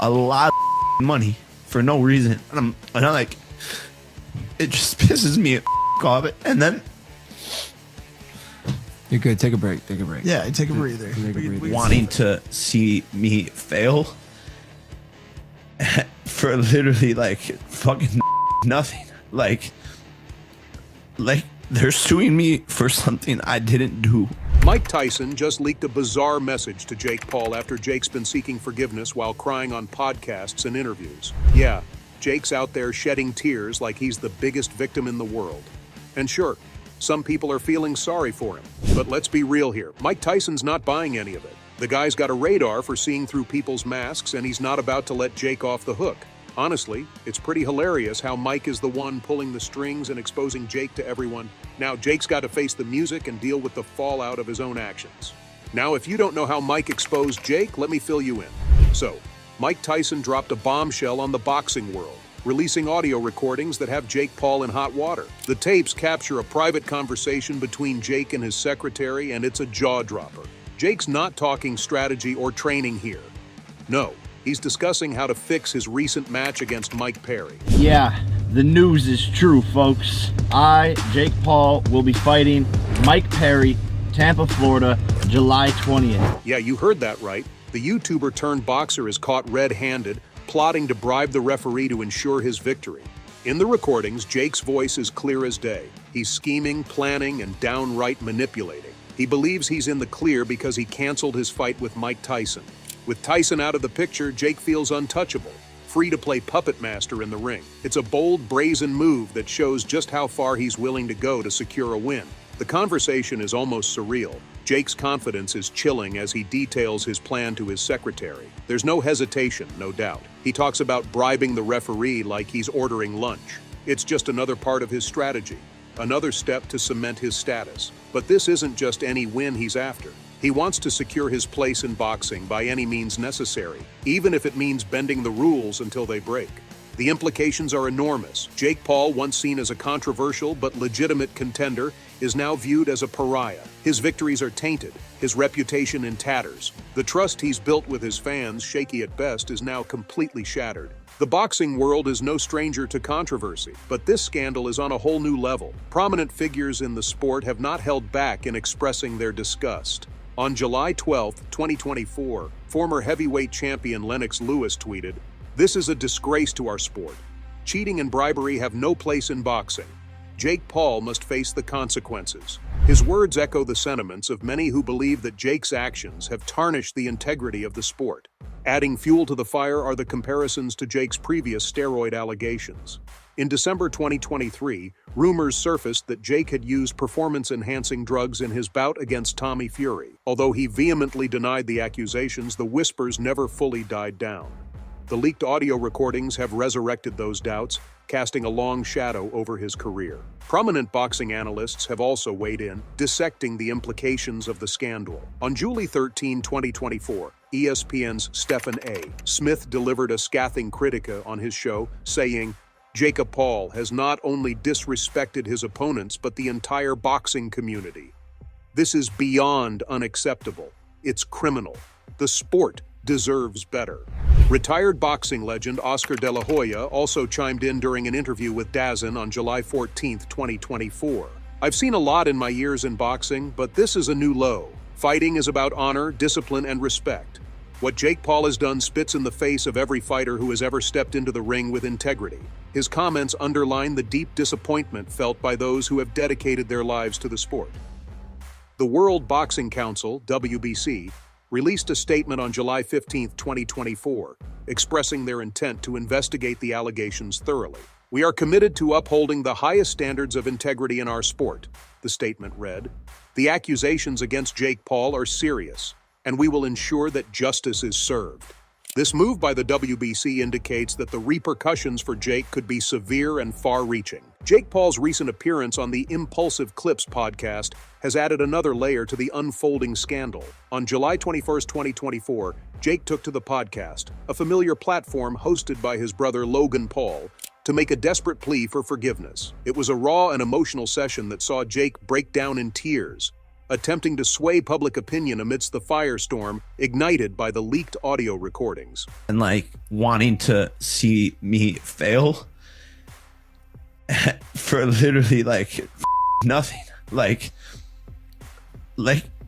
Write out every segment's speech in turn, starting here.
a lot of money for no reason. And I'm like, it just pisses me off. And then you're good. Take a break. Take a break. Yeah, take a breather. Wanting to see me fail for literally like fucking nothing. Like they're suing me for something I didn't do. Mike Tyson just leaked a bizarre message to Jake Paul after Jake's been seeking forgiveness while crying on podcasts and interviews. Yeah, Jake's out there shedding tears like he's the biggest victim in the world. And sure, some people are feeling sorry for him. But let's be real here. Mike Tyson's not buying any of it. The guy's got a radar for seeing through people's masks, and he's not about to let Jake off the hook. Honestly, it's pretty hilarious how Mike is the one pulling the strings and exposing Jake to everyone. Now Jake's got to face the music and deal with the fallout of his own actions. Now, if you don't know how Mike exposed Jake, let me fill you in. So, Mike Tyson dropped a bombshell on the boxing world, releasing audio recordings that have Jake Paul in hot water. The tapes capture a private conversation between Jake and his secretary, and it's a jaw-dropper. Jake's not talking strategy or training here. No, he's discussing how to fix his recent match against Mike Perry. Yeah, the news is true, folks. I, Jake Paul, will be fighting Mike Perry, Tampa, Florida, July 20th. Yeah, you heard that right. The YouTuber turned boxer is caught red-handed, plotting to bribe the referee to ensure his victory. In the recordings, Jake's voice is clear as day. He's scheming, planning, and downright manipulating. He believes he's in the clear because he canceled his fight with Mike Tyson. With Tyson out of the picture, Jake feels untouchable, free to play puppet master in the ring. It's a bold, brazen move that shows just how far he's willing to go to secure a win. The conversation is almost surreal. Jake's confidence is chilling as he details his plan to his secretary. There's no hesitation, no doubt. He talks about bribing the referee like he's ordering lunch. It's just another part of his strategy, another step to cement his status. But this isn't just any win he's after. He wants to secure his place in boxing by any means necessary, even if it means bending the rules until they break. The implications are enormous. Jake Paul, once seen as a controversial but legitimate contender, is now viewed as a pariah. His victories are tainted, his reputation in tatters. The trust he's built with his fans, shaky at best, is now completely shattered. The boxing world is no stranger to controversy, but this scandal is on a whole new level. Prominent figures in the sport have not held back in expressing their disgust. On July 12, 2024, former heavyweight champion Lennox Lewis tweeted, "This is a disgrace to our sport. Cheating and bribery have no place in boxing. Jake Paul must face the consequences." His words echo the sentiments of many who believe that Jake's actions have tarnished the integrity of the sport. Adding fuel to the fire are the comparisons to Jake's previous steroid allegations. In December 2023, rumors surfaced that Jake had used performance-enhancing drugs in his bout against Tommy Fury. Although he vehemently denied the accusations, the whispers never fully died down. The leaked audio recordings have resurrected those doubts, casting a long shadow over his career. Prominent boxing analysts have also weighed in, dissecting the implications of the scandal. On July 13, 2024, ESPN's Stephen A. Smith delivered a scathing critique on his show, saying, "Jacob Paul has not only disrespected his opponents but the entire boxing community. This is beyond unacceptable. It's criminal. The sport deserves better." Retired boxing legend Oscar De La Hoya also chimed in during an interview with DAZN on July 14, 2024. "I've seen a lot in my years in boxing, but this is a new low. Fighting is about honor, discipline, and respect. What Jake Paul has done spits in the face of every fighter who has ever stepped into the ring with integrity." His comments underline the deep disappointment felt by those who have dedicated their lives to the sport. The World Boxing Council, WBC, released a statement on July 15, 2024, expressing their intent to investigate the allegations thoroughly. "We are committed to upholding the highest standards of integrity in our sport," the statement read. "The accusations against Jake Paul are serious, and we will ensure that justice is served." This move by the WBC indicates that the repercussions for Jake could be severe and far-reaching. Jake Paul's recent appearance on the Impulsive Clips podcast has added another layer to the unfolding scandal. On July 21, 2024, Jake took to the podcast, a familiar platform hosted by his brother Logan Paul, to make a desperate plea for forgiveness. It was a raw and emotional session that saw Jake break down in tears, attempting to sway public opinion amidst the firestorm ignited by the leaked audio recordings. And like wanting to see me fail for literally like nothing. Like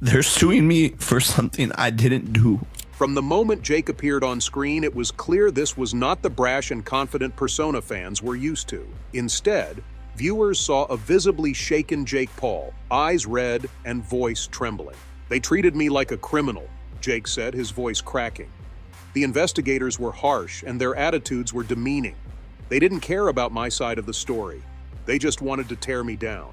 they're suing me for something I didn't do. From the moment Jake appeared on screen, it was clear this was not the brash and confident persona fans were used to. Instead, viewers saw a visibly shaken Jake Paul, eyes red and voice trembling. "They treated me like a criminal," Jake said, his voice cracking. "The investigators were harsh and their attitudes were demeaning. They didn't care about my side of the story. They just wanted to tear me down."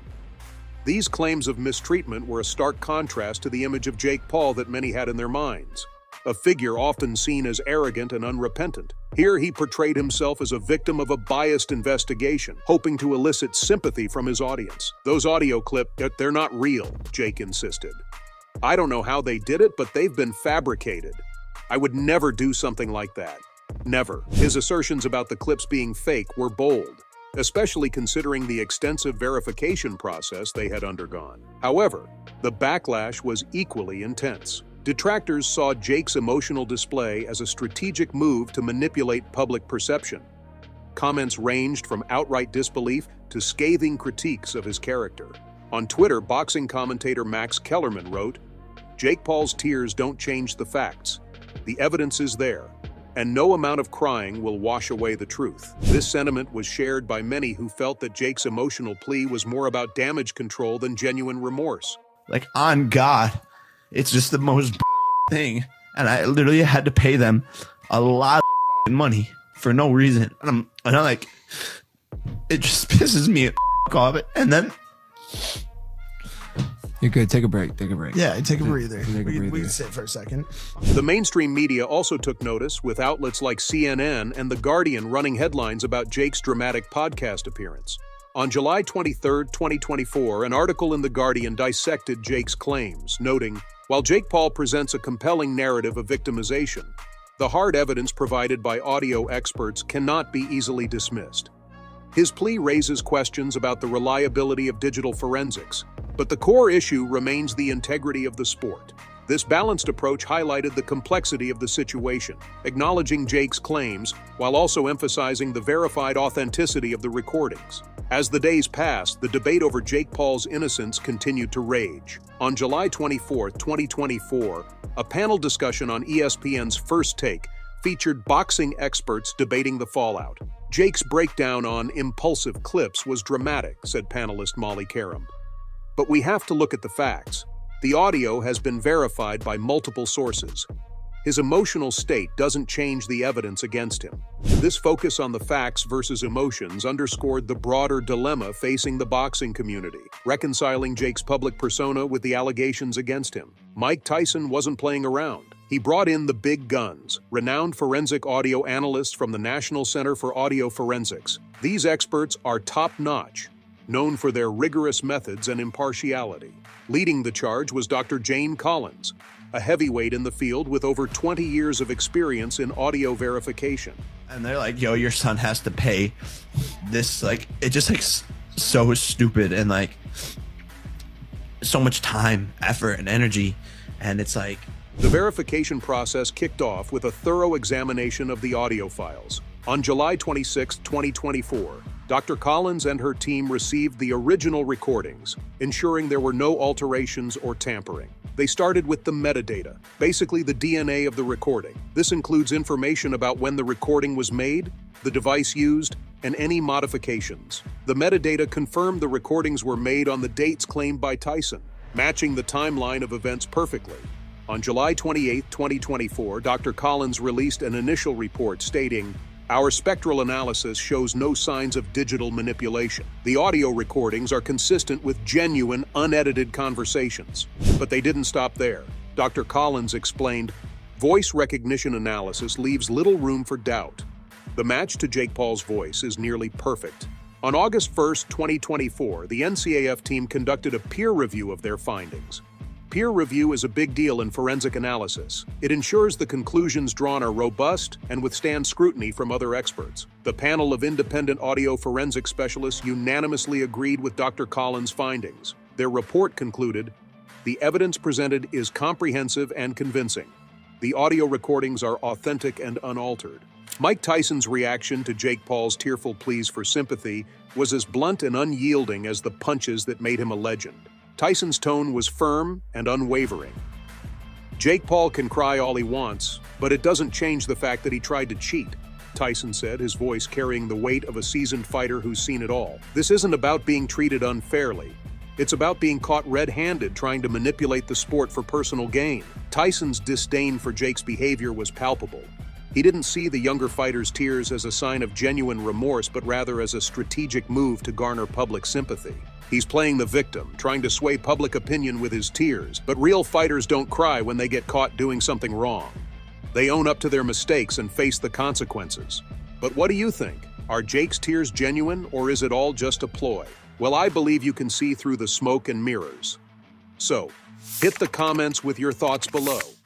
These claims of mistreatment were a stark contrast to the image of Jake Paul that many had in their minds. A figure often seen as arrogant and unrepentant. Here he portrayed himself as a victim of a biased investigation, hoping to elicit sympathy from his audience. "Those audio clips, they're not real," Jake insisted. "I don't know how they did it, but they've been fabricated. I would never do something like that. Never." His assertions about the clips being fake were bold, especially considering the extensive verification process they had undergone. However, the backlash was equally intense. Detractors saw Jake's emotional display as a strategic move to manipulate public perception. Comments ranged from outright disbelief to scathing critiques of his character. On Twitter, boxing commentator Max Kellerman wrote, "Jake Paul's tears don't change the facts. The evidence is there, and no amount of crying will wash away the truth." This sentiment was shared by many who felt that Jake's emotional plea was more about damage control than genuine remorse. Like, on God, it's just the most thing. And I literally had to pay them a lot of money for no reason. And I'm like, it just pisses me off. And then You're good. Take a break. Take a break. Yeah, take a breather. Take a We breather. can sit for a second. The mainstream media also took notice, with outlets like CNN and The Guardian running headlines about Jake's dramatic podcast appearance. On July 23, 2024, an article in The Guardian dissected Jake's claims, noting, "While Jake Paul presents a compelling narrative of victimization, the hard evidence provided by audio experts cannot be easily dismissed. His plea raises questions about the reliability of digital forensics, but the core issue remains the integrity of the sport." This balanced approach highlighted the complexity of the situation, acknowledging Jake's claims while also emphasizing the verified authenticity of the recordings. As the days passed, the debate over Jake Paul's innocence continued to rage. On July 24, 2024, a panel discussion on ESPN's First Take featured boxing experts debating the fallout. "Jake's breakdown on impulsive clips was dramatic," said panelist Molly Karam. "But we have to look at the facts. The audio has been verified by multiple sources. His emotional state doesn't change the evidence against him." This focus on the facts versus emotions underscored the broader dilemma facing the boxing community, reconciling Jake's public persona with the allegations against him. Mike Tyson wasn't playing around. He brought in the big guns, renowned forensic audio analysts from the National Center for Audio Forensics. These experts are top-notch, known for their rigorous methods and impartiality. Leading the charge was Dr. Jane Collins, a heavyweight in the field with over 20 years of experience in audio verification. And they're like, "Yo, your son has to pay this." Like, it just like so stupid, and like so much time, effort, and energy. And it's like, The verification process kicked off with a thorough examination of the audio files. On July 26, 2024, Dr. Collins and her team received the original recordings, ensuring there were no alterations or tampering. They started with the metadata, basically the DNA of the recording. This includes information about when the recording was made, the device used, and any modifications. The metadata confirmed the recordings were made on the dates claimed by Tyson, matching the timeline of events perfectly. On July 28, 2024, Dr. Collins released an initial report stating, "Our spectral analysis shows no signs of digital manipulation. The audio recordings are consistent with genuine, unedited conversations." But they didn't stop there. Dr. Collins explained, "Voice recognition analysis leaves little room for doubt. The match to Jake Paul's voice is nearly perfect." On August 1, 2024, the NCAF team conducted a peer review of their findings. Peer review is a big deal in forensic analysis. It ensures the conclusions drawn are robust and withstand scrutiny from other experts. The panel of independent audio forensic specialists unanimously agreed with Dr. Collins' findings. Their report concluded, The evidence presented is comprehensive and convincing. The audio recordings are authentic and unaltered. Mike Tyson's reaction to Jake Paul's tearful pleas for sympathy was as blunt and unyielding as the punches that made him a legend. Tyson's tone was firm and unwavering. Jake Paul can cry all he wants, but it doesn't change the fact that he tried to cheat, Tyson said, his voice carrying the weight of a seasoned fighter who's seen it all. This isn't about being treated unfairly. It's about being caught red-handed trying to manipulate the sport for personal gain. Tyson's disdain for Jake's behavior was palpable. He didn't see the younger fighter's tears as a sign of genuine remorse, but rather as a strategic move to garner public sympathy. He's playing the victim, trying to sway public opinion with his tears, but real fighters don't cry when they get caught doing something wrong. They own up to their mistakes and face the consequences. But what do you think? Are Jake's tears genuine, or is it all just a ploy? Well, I believe you can see through the smoke and mirrors. So, hit the comments with your thoughts below.